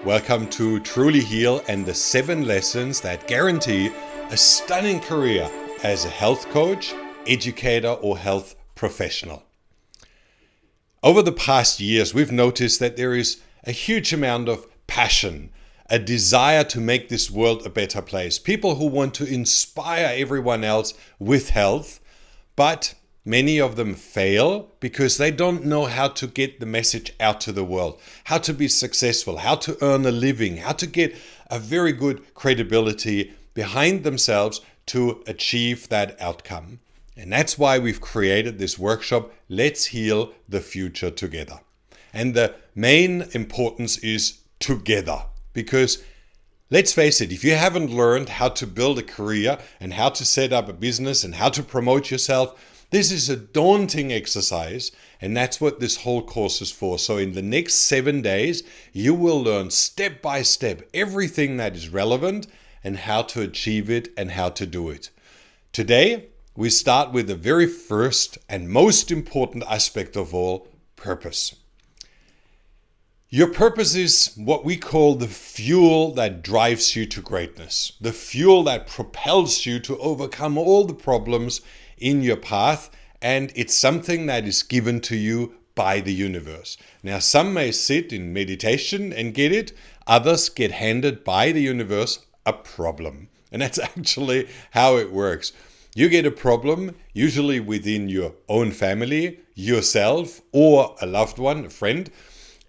Welcome to Truly Heal and the 7 lessons that guarantee a stunning career as a health coach, educator, or health professional. Over the past years, we've noticed that there is a huge amount of passion, a desire to make this world a better place. People who want to inspire everyone else with health, but many of them fail because they don't know how to get the message out to the world, how to be successful, how to earn a living, how to get a very good credibility behind themselves to achieve that outcome. And that's why we've created this workshop, Let's Heal the Future Together. And the main importance is together, because let's face it, if you haven't learned how to build a career and how to set up a business and how to promote yourself, this is a daunting exercise, and that's what this whole course is for. So in the next 7 days, you will learn step by step everything that is relevant and how to achieve it and how to do it. Today, we start with the very first and most important aspect of all, purpose. Your purpose is what we call the fuel that drives you to greatness, the fuel that propels you to overcome all the problems in your path, and it's something that is given to you by the universe. Now, some may sit in meditation and get it, others get handed by the universe a problem. And that's actually how it works. You get a problem, usually within your own family, yourself, or a loved one, a friend.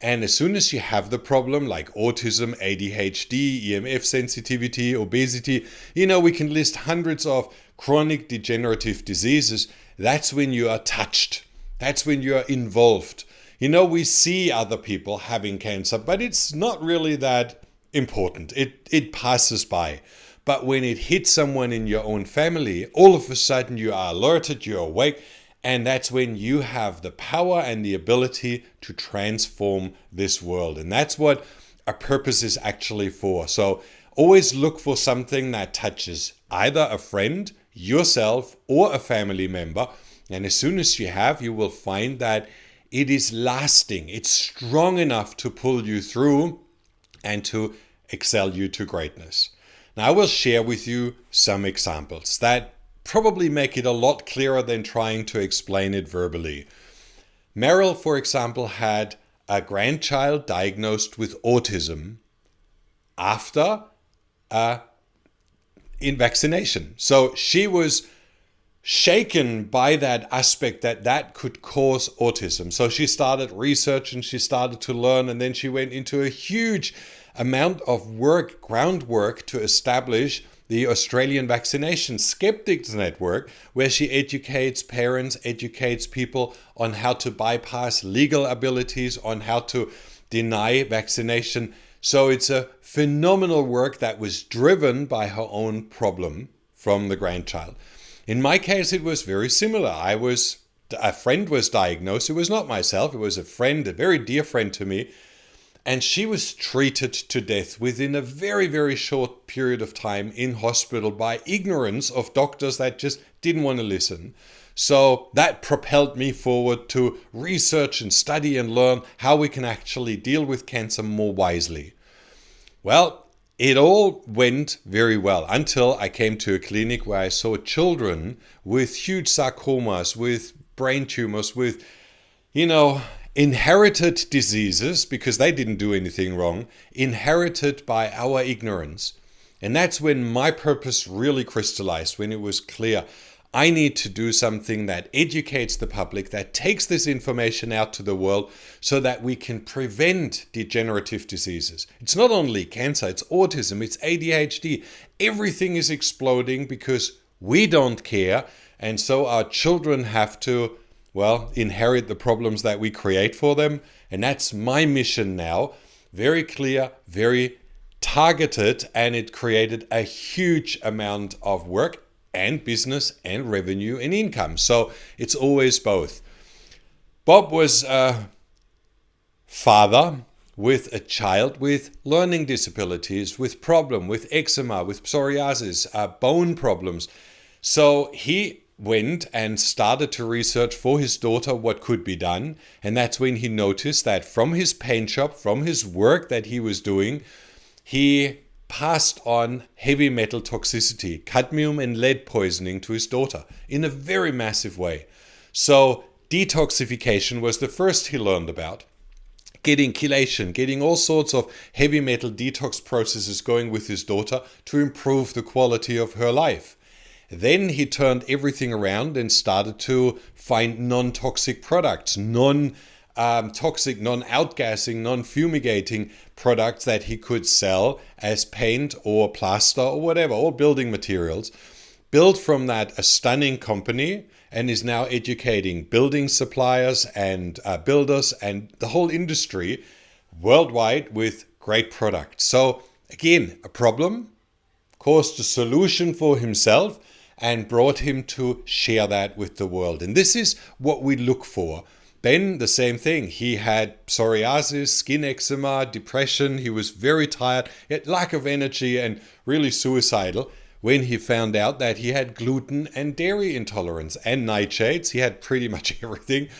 And as soon as you have the problem, like autism, ADHD, EMF sensitivity, obesity, we can list hundreds of chronic degenerative diseases. That's when you are touched. That's when you are involved. We see other people having cancer, but it's not really that important. It passes by. But when it hits someone in your own family, all of a sudden you are alerted, you're awake, and that's when you have the power and the ability to transform this world. And that's what a purpose is actually for. So always look for something that touches either a friend, yourself, or a family member. And as soon as you will find that it is lasting. It's strong enough to pull you through and to excel you to greatness. Now, I will share with you some examples that probably make it a lot clearer than trying to explain it verbally. Meryl, for example, had a grandchild diagnosed with autism after in vaccination. So she was shaken by that aspect that could cause autism. So she started research and she started to learn, and then she went into a huge amount of groundwork to establish the Australian Vaccination Skeptics Network, where she educates parents, educates people on how to bypass legal abilities, on how to deny vaccination. So it's a phenomenal work that was driven by her own problem from the grandchild. In my case, it was very similar. A friend was diagnosed. It was not myself. It was a friend, a very dear friend to me. And she was treated to death within a very, very short period of time in hospital by ignorance of doctors that just didn't want to listen. So that propelled me forward to research and study and learn how we can actually deal with cancer more wisely. Well, it all went very well until I came to a clinic where I saw children with huge sarcomas, with brain tumors, with, inherited diseases, because they didn't do anything wrong, inherited by our ignorance. And that's when my purpose really crystallized, when it was clear I need to do something that educates the public, that takes this information out to the world so that we can prevent degenerative diseases. It's not only cancer, it's autism, it's ADHD. Everything is exploding because we don't care. And so our children have to inherit the problems that we create for them. And that's my mission now. Very clear, very targeted, and it created a huge amount of work and business and revenue and income. So it's always both. Bob was a father with a child with learning disabilities, with eczema, with psoriasis, bone problems. So he went and started to research for his daughter what could be done. And that's when he noticed that from his paint shop, from his work that he was doing, he passed on heavy metal toxicity, cadmium and lead poisoning to his daughter in a very massive way. So detoxification was the first he learned about. Getting chelation, getting all sorts of heavy metal detox processes going with his daughter to improve the quality of her life. Then he turned everything around and started to find non-toxic products, non-toxic, non-outgassing, non-fumigating products that he could sell as paint or plaster or whatever, or building materials. Built from that a stunning company, and is now educating building suppliers and builders and the whole industry worldwide with great products. So again, a problem caused a solution for himself and brought him to share that with the world. And this is what we look for. Ben, the same thing. He had psoriasis, skin eczema, depression. He was very tired, he had lack of energy and really suicidal. When he found out that he had gluten and dairy intolerance and nightshades, he had pretty much everything.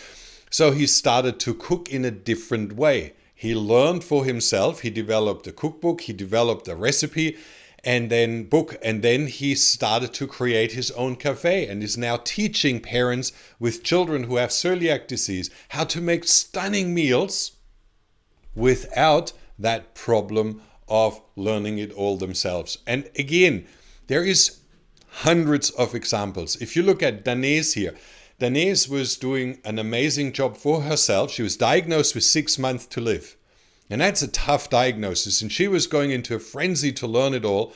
So he started to cook in a different way. He learned for himself. He developed a cookbook. He developed a recipe and then he started to create his own cafe and is now teaching parents with children who have celiac disease how to make stunning meals without that problem of learning it all themselves. And again, there is hundreds of examples. If you look at Danese here, Danese was doing an amazing job for herself. She was diagnosed with 6 months to live. And that's a tough diagnosis. And she was going into a frenzy to learn it all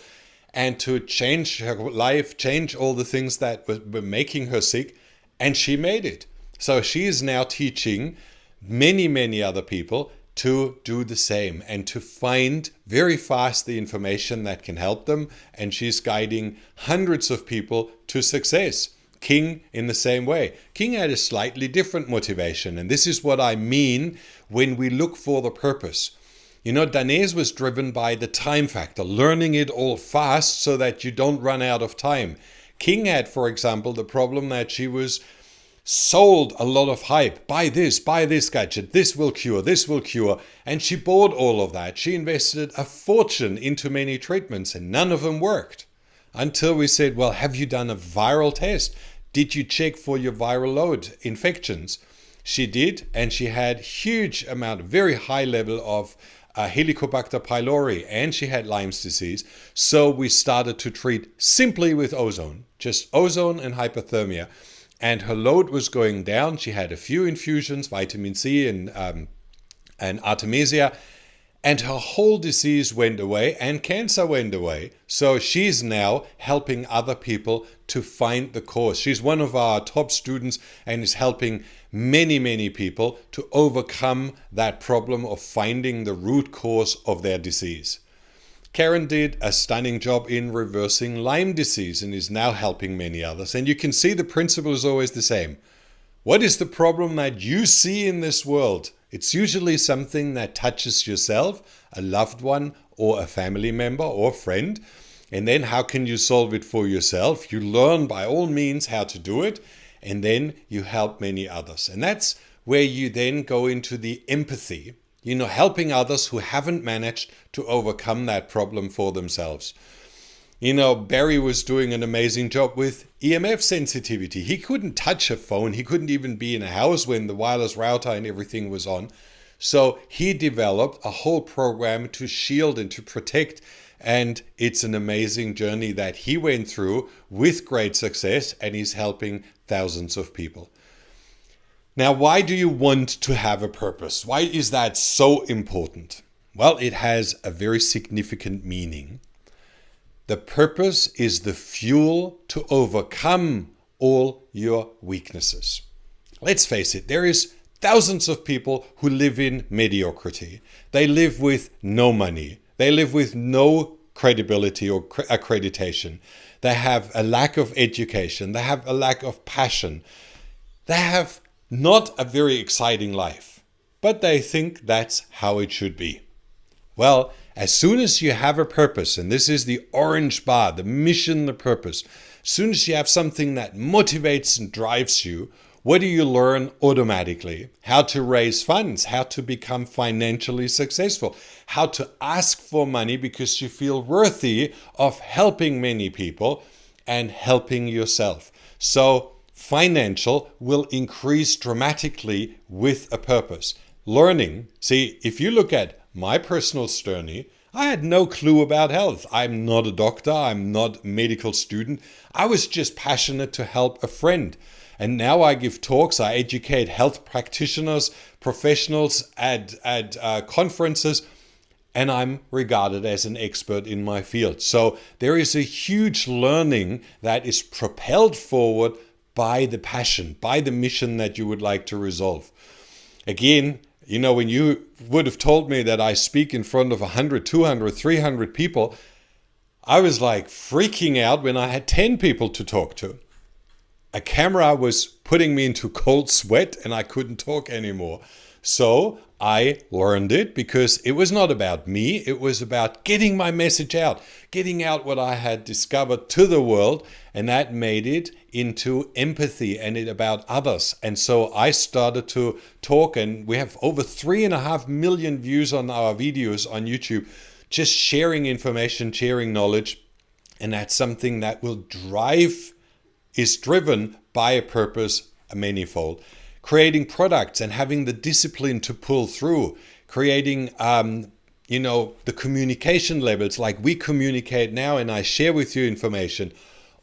and to change her life, change all the things that were making her sick. And she made it. So she is now teaching many, many other people to do the same and to find very fast the information that can help them. And she's guiding hundreds of people to success. King in the same way. King had a slightly different motivation. And this is what I mean when we look for the purpose. You know, Danese was driven by the time factor, learning it all fast so that you don't run out of time. King had, for example, the problem that she was sold a lot of hype. Buy this gadget, this will cure. And she bought all of that. She invested a fortune into many treatments and none of them worked. Until we said, well, have you done a viral test? Did you check for your viral load infections? She did, and she had huge amount, very high level of Helicobacter pylori, and she had Lyme's disease. So we started to treat simply with ozone, just ozone and hypothermia. And her load was going down. She had a few infusions, vitamin C and artemisia, and her whole disease went away and cancer went away. So she's now helping other people to find the cause. She's one of our top students and is helping many, many people to overcome that problem of finding the root cause of their disease. Karen did a stunning job in reversing Lyme disease and is now helping many others. And you can see the principle is always the same. What is the problem that you see in this world? It's usually something that touches yourself, a loved one, or a family member or friend. And then how can you solve it for yourself? You learn by all means how to do it, and then you help many others. And that's where you then go into the empathy, helping others who haven't managed to overcome that problem for themselves. Barry was doing an amazing job with EMF sensitivity. He couldn't touch a phone. He couldn't even be in a house when the wireless router and everything was on. So he developed a whole program to shield and to protect. And it's an amazing journey that he went through with great success, and he's helping thousands of people. Now, why do you want to have a purpose? Why is that so important? Well, it has a very significant meaning. The purpose is the fuel to overcome all your weaknesses. Let's face it, there is thousands of people who live in mediocrity. They live with no money. They live with no credibility or accreditation. They have a lack of education. They have a lack of passion. They have not a very exciting life, but they think that's how it should be. Well, as soon as you have a purpose, and this is the orange bar, the mission, the purpose, As soon as you have something that motivates and drives you, what do you learn automatically? How to raise funds, how to become financially successful, how to ask for money because you feel worthy of helping many people and helping yourself. So financial will increase dramatically with a purpose. Learning, see, if you look at my personal journey, I had no clue about health. I'm not a doctor. I'm not a medical student. I was just passionate to help a friend. And now I give talks. I educate health practitioners, professionals at conferences, and I'm regarded as an expert in my field. So there is a huge learning that is propelled forward by the passion, by the mission that you would like to resolve. Again, you know, when you would have told me that I speak in front of 100, 200, 300 people, I was like freaking out when I had 10 people to talk to. A camera was putting me into cold sweat and I couldn't talk anymore. So I learned it because it was not about me. It was about getting my message out, getting out what I had discovered to the world. And that made it into empathy and it about others. And so I started to talk, and we have over 3.5 million views on our videos on YouTube, just sharing information, sharing knowledge. And that's something that will is driven by a purpose, a manyfold. Creating products and having the discipline to pull through, creating, the communication levels like we communicate now and I share with you information.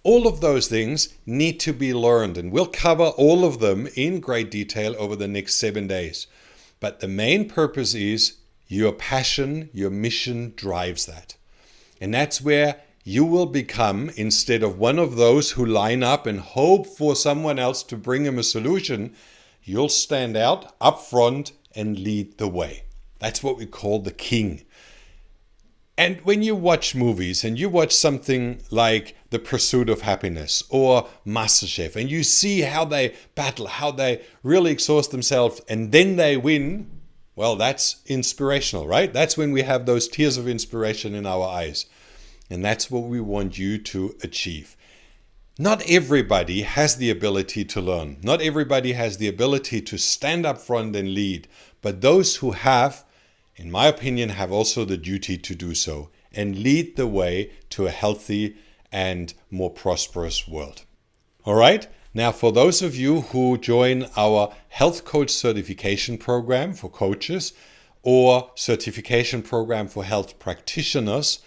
All of those things need to be learned, and we'll cover all of them in great detail over the next 7 days. But the main purpose is your passion, your mission drives that. And that's where you will become, instead of one of those who line up and hope for someone else to bring them a solution, you'll stand out up front and lead the way. That's what we call the king. And when you watch movies and you watch something like The Pursuit of Happiness or MasterChef, and you see how they battle, how they really exhaust themselves, and then they win, well, that's inspirational, right? That's when we have those tears of inspiration in our eyes. And that's what we want you to achieve. Not everybody has the ability to learn. Not everybody has the ability to stand up front and lead. But those who have, in my opinion, have also the duty to do so and lead the way to a healthy and more prosperous world. All right. Now, for those of you who join our health coach certification program for coaches or certification program for health practitioners,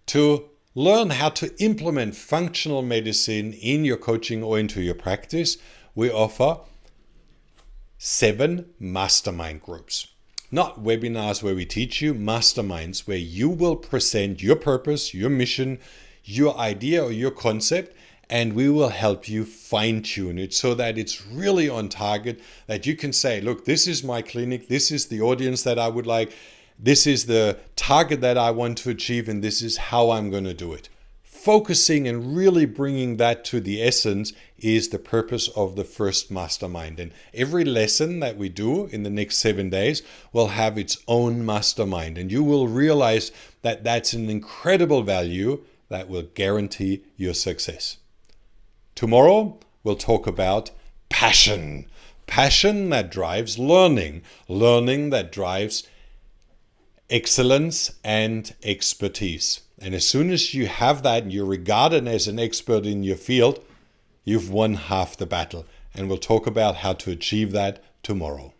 to learn how to implement functional medicine in your coaching or into your practice, we offer 7 mastermind groups. Not webinars where we teach you, masterminds where you will present your purpose, your mission, your idea or your concept, and we will help you fine-tune it so that it's really on target, that you can say, look, this is my clinic, this is the audience that I would like, this is the target that I want to achieve, and this is how I'm going to do it. Focusing and really bringing that to the essence is the purpose of the first mastermind. And every lesson that we do in the next 7 days will have its own mastermind. And you will realize that that's an incredible value that will guarantee your success. Tomorrow, we'll talk about passion. Passion that drives learning. Learning that drives excellence and expertise. And as soon as you have that and you're regarded as an expert in your field, you've won half the battle. And we'll talk about how to achieve that tomorrow.